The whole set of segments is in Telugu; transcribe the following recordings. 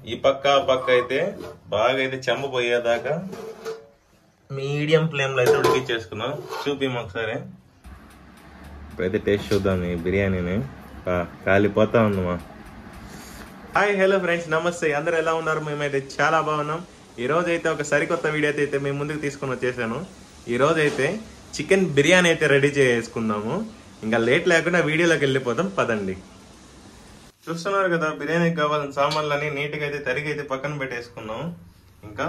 ఈ పక్క ఆ పక్క అయితే బాగా అయితే చెమ్మ పోయేదాకా మీడియం ఫ్లేమ్ లో అయితే ఉడికిచ్చేసుకున్నాం. చూపిమ్మ ఒకసారి. ఇప్పుడైతే టేస్ట్ చూద్దాం ఈ బిర్యానీని. కాలిపోతా ఉందమ్మా. హాయ్ హలో ఫ్రెండ్స్, నమస్తే. అందరు ఎలా ఉన్నారు? మేమైతే చాలా బాగున్నాం. ఈ రోజు అయితే ఒక సరికొత్త వీడియో అయితే మేము ముందుకు తీసుకొని వచ్చేసాను. ఈ రోజు అయితే చికెన్ బిర్యానీ అయితే రెడీ చేసుకుందాము. ఇంకా లేట్ లేకుండా వీడియోలోకి వెళ్ళిపోదాం, పదండి. చూస్తున్నారు కదా, బిర్యానీకి కావాల్సిన సామాన్లన్నీ నీట్గా అయితే తరిగి అయితే పక్కన పెట్టేసుకున్నాం. ఇంకా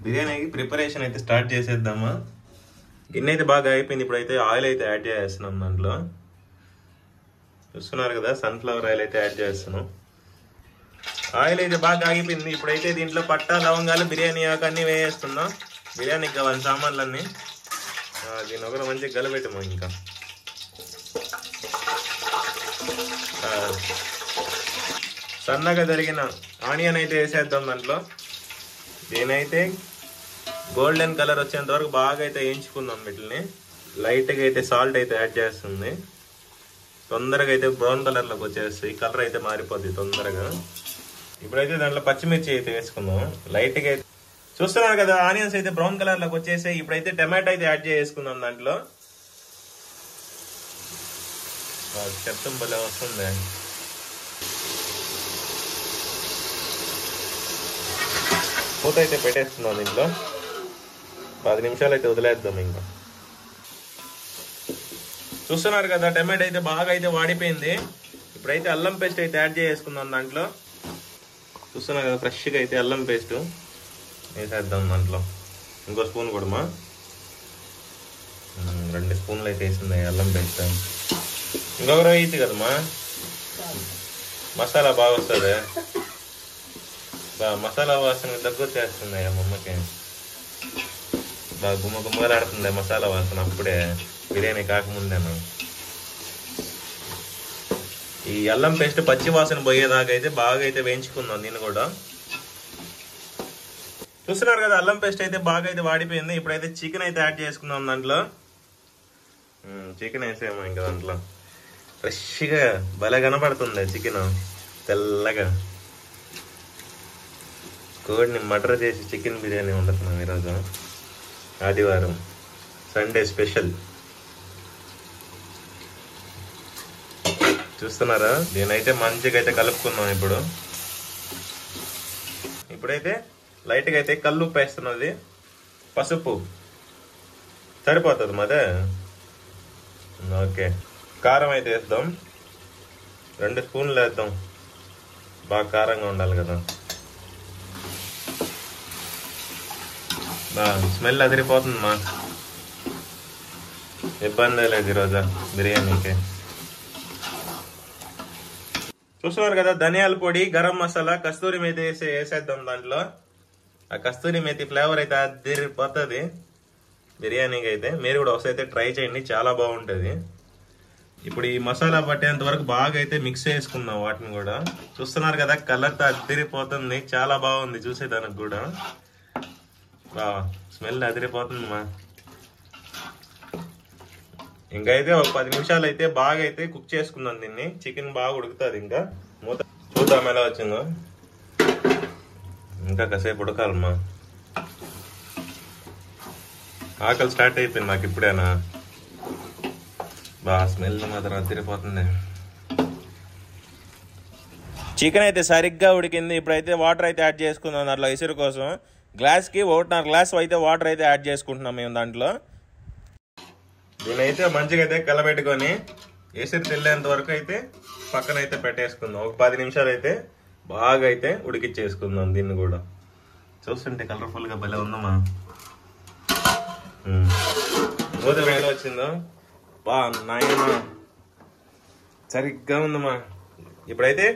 బిర్యానీకి ప్రిపరేషన్ అయితే స్టార్ట్ చేసేద్దామా. గిన్నె అయితే బాగా అయిపోయింది. ఇప్పుడైతే ఆయిల్ అయితే యాడ్ చేస్తున్నాం. దాంట్లో చూస్తున్నారు కదా, సన్ఫ్లవర్ ఆయిల్ అయితే యాడ్ చేస్తున్నాం. ఆయిల్ అయితే బాగా ఆగిపోయింది. ఇప్పుడైతే దీంట్లో పట్టా, లవంగాలు, బిర్యానీ ఆకు అన్నీ వేసేస్తున్నాం. బిర్యానీకి కావాల్సిన సామాన్లన్నీ దీని ఒకరు మంచిగా గలపెట్టము. ఇంకా సన్నగా జరిగిన ఆనియన్ అయితే వేసేద్దాం దాంట్లో. దీనైతే గోల్డెన్ కలర్ వచ్చేంత వరకు బాగా అయితే వేయించుకుందాం. వీటిని లైట్గా అయితే సాల్ట్ అయితే యాడ్ చేస్తుంది. తొందరగా అయితే బ్రౌన్ కలర్లోకి వచ్చేస్తాయి. కలర్ అయితే మారిపోద్ది తొందరగా. ఇప్పుడైతే దాంట్లో పచ్చిమిర్చి అయితే వేసుకుందాం లైట్గా అయితే. చూస్తున్నారు కదా, ఆనియన్స్ అయితే బ్రౌన్ కలర్లోకి వచ్చేసాయి. ఇప్పుడైతే టమాటో అయితే యాడ్ చేసుకుందాం దాంట్లో. శబ్దం భలే వస్తుంది. మూత అయితే పెట్టేస్తున్నాం. దీంట్లో 10 నిమిషాలు అయితే వదిలేద్దాం. ఇంకా చూస్తున్నారు కదా, టమాటో అయితే బాగా అయితే వాడిపోయింది. ఇప్పుడైతే అల్లం పేస్ట్ అయితే యాడ్ చేసుకుందాం దాంట్లో. చూస్తున్నారు కదా, ఫ్రెష్గా అయితే అల్లం పేస్ట్ వేసేద్దాం దాంట్లో. ఇంకో స్పూన్ కూడా 2 స్పూన్లు అయితే వేసింది అల్లం పేస్ట్. ఇంకొకరు వేయచ్చు కదమ్మా, మసాలా బాగా వస్తుంది. మసాలా వాసన దగ్గొచ్చేస్తుంది అమ్మకి. బాగా గుమ్మ గుమ్మలాడుతుంది మసాలా వాసన అప్పుడే, బిర్యానీ కాకముందేను. ఈ అల్లం పేస్ట్ పచ్చి వాసన పోయేదాకా అయితే బాగా అయితే వేయించుకుందాం దీన్ని కూడా. చూస్తున్నారు కదా, అల్లం పేస్ట్ అయితే బాగా అయితే వాడిపోయింది. ఇప్పుడైతే చికెన్ అయితే యాడ్ చేసుకుందాం దాంట్లో. చికెన్ వేసేమో ఇంకా దాంట్లో. ఫ్రెష్గా భలే కనపడుతుంది చికెన్, తెల్లగా. కోడిని మటర్ చేసి చికెన్ బిర్యానీ వండుతున్నాం ఈరోజు, ఆదివారం, సండే స్పెషల్. చూస్తున్నారా, దీనైతే మంచిగా అయితే కలుపుకుందాం. ఇప్పుడైతే లైట్గా అయితే కల్లుప్పు వేస్తున్నది, పసుపు సరిపోతుంది మదే. ఓకే, కారం అయితే వేద్దాం. 2 స్పూన్లు వేద్దాం, బాగా కారంగా ఉండాలి కదా. స్మెల్ అదిరిపోతుంది మా, ఇబ్బంది లేదు ఈరోజు బిర్యానీకి. చూస్తున్నారు కదా, ధనియాల పొడి, గరం మసాలా, కస్తూరి మేతి వేసేద్దాం దాంట్లో. ఆ కస్తూరి మేతి ఫ్లేవర్ అయితే అదిరిపోతుంది బిర్యానీకి అయితే. మీరు కూడా ఒకసారి ట్రై చేయండి, చాలా బాగుంటుంది. ఇప్పుడు ఈ మసాలా పట్టేంత వరకు బాగా అయితే మిక్స్ చేసుకుందాం వాటిని కూడా. చూస్తున్నారు కదా, కలర్తో అదిరిపోతుంది, చాలా బాగుంది చూసేదానికి కూడా. స్మెల్ అదిరిపోతుంది మా. ఇంకైతే ఒక 10 నిమిషాలు అయితే బాగా అయితే కుక్ చేసుకుందాం దీన్ని. చికెన్ బాగా ఉడుకుతుంది. ఇంకా మూత చూద్దాం ఎలా వచ్చిందో. ఇంకా కాసేపు ఉడకాలమ్మా. ఆకలి స్టార్ట్ అయిపోయింది నాకు ఇప్పుడేనా. స్మెల్ మాత్రం అదిరిపోతుంది. చికెన్ అయితే సరిగ్గా ఉడికింది. ఇప్పుడైతే వాటర్ అయితే యాడ్ చేసుకుందాం దాంట్లో. ఇసురు కోసం గ్లాస్కి 1.5 గ్లాస్ అయితే వాటర్ అయితే యాడ్ చేసుకుంటున్నాం మేము దాంట్లో. దీనైతే మంచిగా అయితే కలబెట్టుకొని ఎసురు తెల్లేంత వరకు అయితే పక్కన అయితే పెట్టేసుకుందాం. ఒక 10 నిమిషాలు అయితే బాగా అయితే ఉడికిచ్చేసుకుందాం దీన్ని కూడా. చూస్తుంటే కలర్ఫుల్గా భలే ఉందమ్మా. మూత వేడి వచ్చిందో నాయన, సరిగ్గా ఉందమ్మా. ఇప్పుడైతే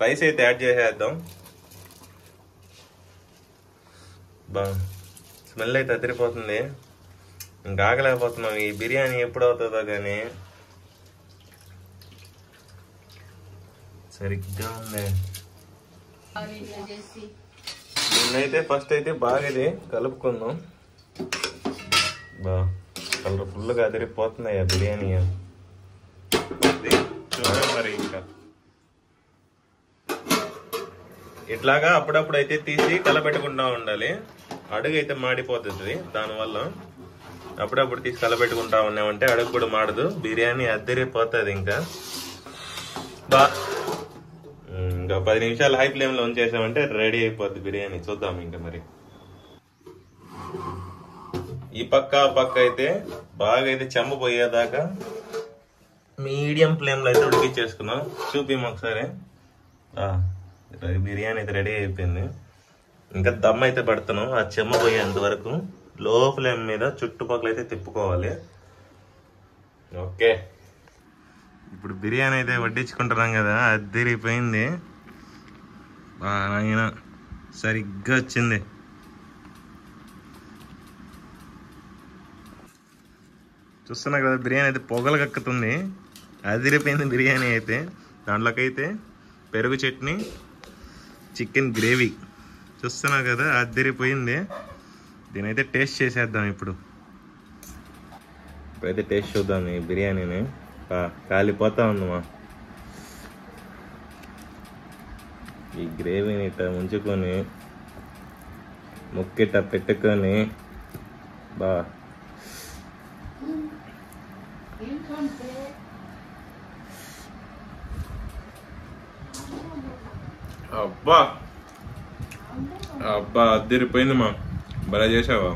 రైస్ అయితే యాడ్ చేసేద్దాం. స్మెల్ అయితే అదిరిపోతుంది. ఇంకా ఆగలేకపోతున్నాం. ఈ బిర్యానీ ఎప్పుడు అవుతుందో కానీ సరిగ్గా ఉంది. దీన్నైతే ఫస్ట్ అయితే బాగా ఇది కలుపుకుందాం. కలర్ఫుల్గా అదిరిపోతున్నాయి ఆ బిర్యానీ. మరి ఇంకా ఇట్లాగా అప్పుడప్పుడు అయితే తీసి కలపెట్టుకుంటా ఉండాలి. అడుగు అయితే మాడిపోతుంది. దానివల్ల అప్పుడప్పుడు తీసి కలపెట్టుకుంటా ఉన్నామంటే అడుగు కూడా మాడదు, బిర్యానీ అద్దరిపోతుంది. ఇంకా 10 నిమిషాలు హై ఫ్లేమ్ లో ఉంచేసామంటే రెడీ అయిపోద్ది బిర్యానీ. చూద్దాం ఇంకా మరి. ఈ పక్క అయితే బాగా అయితే చెమ్మ పోయేదాకా మీడియం ఫ్లేమ్ లో అయితే ఉడికిచ్చేసుకున్నాం. చూపిం ఒకసారి. బిర్యానీ అయితే రెడీ అయిపోయింది. ఇంకా దమ్ అయితే పెడుతున్నాం ఆ చెమ్మ పోయేంత వరకు. లో ఫ్లేమ్ మీద చుట్టుపక్కల అయితే తిప్పుకోవాలి. ఓకే, ఇప్పుడు బిర్యానీ అయితే వడ్డించుకుంటున్నాం కదా, అద్దరిపోయింది. ఆయన సరిగ్గా వచ్చింది. చూస్తున్నా కదా బిర్యానీ అయితే పొగలు కక్కుతుంది. అదిరిపోయింది బిర్యానీ అయితే. దాంట్లోకైతే పెరుగు చట్నీ, చికెన్ గ్రేవీ చూస్తున్నా కదా, అదిరిపోయింది. దీనైతే టేస్ట్ చేసేద్దాం ఇప్పుడైతే టేస్ట్ చూద్దాం ఈ బిర్యానీని. కాలిపోతా ఉందమ్మా. ఈ గ్రేవీని ఇట్లా ముంచుకొని ముక్కిట పెట్టుకొని అబ్బా అబ్బా అద్దరిపోయింది మా. భలే చేసావా.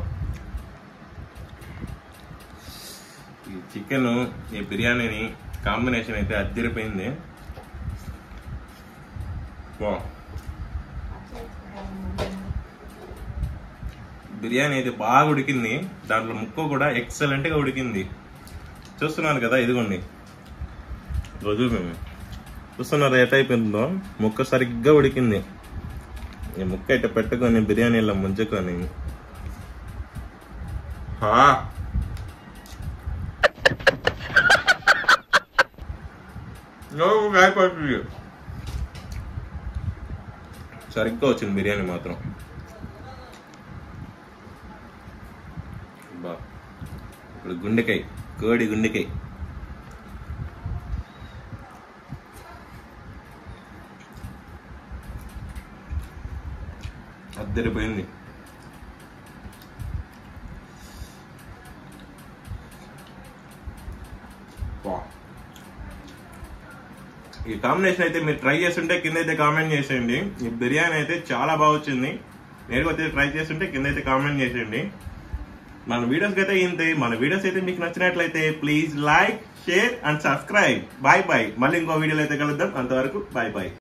ఈ చికెన్ ఈ బిర్యానీని కాంబినేషన్ అయితే అద్దరిపోయింది. బిర్యానీ అయితే బాగా ఉడికింది. దాంట్లో ముక్క కూడా ఎక్సలెంట్ గా ఉడికింది. చూస్తున్నారు కదా, ఇదిగోండి రోజు మేము చూస్తున్నారు ఎట్ అయిపోయిందో. ముక్క సరిగ్గా ఉడికింది. ఈ ముక్క ఇట్ట పెట్టుకొని బిర్యానీలో ముంచుకొని సరిగ్గా వచ్చింది బిర్యానీ మాత్రం. ఇప్పుడు గుండెకాయ, కోడి గుండెకాయ అద్దరిపోయింది. ఈ కాంబినేషన్ అయితే మీరు ట్రై చేస్తుంటే కింద అయితే కామెంట్ చేసేయండి. ఈ బిర్యానీ అయితే చాలా బాగా వచ్చింది. నేను అయితే ట్రై చేస్తుంటే కింద అయితే కామెంట్ చేసేయండి. మన వీడియోస్ అయితే ఇంతే. మన వీడియోస్ అయితే మీకు నచ్చినట్లయితే please like, share and subscribe. Bye bye. మళ్ళీ ఇంకో వీడియోలో అయితే కలుద్దాం. అంతవరకు బాయ్ బాయ్.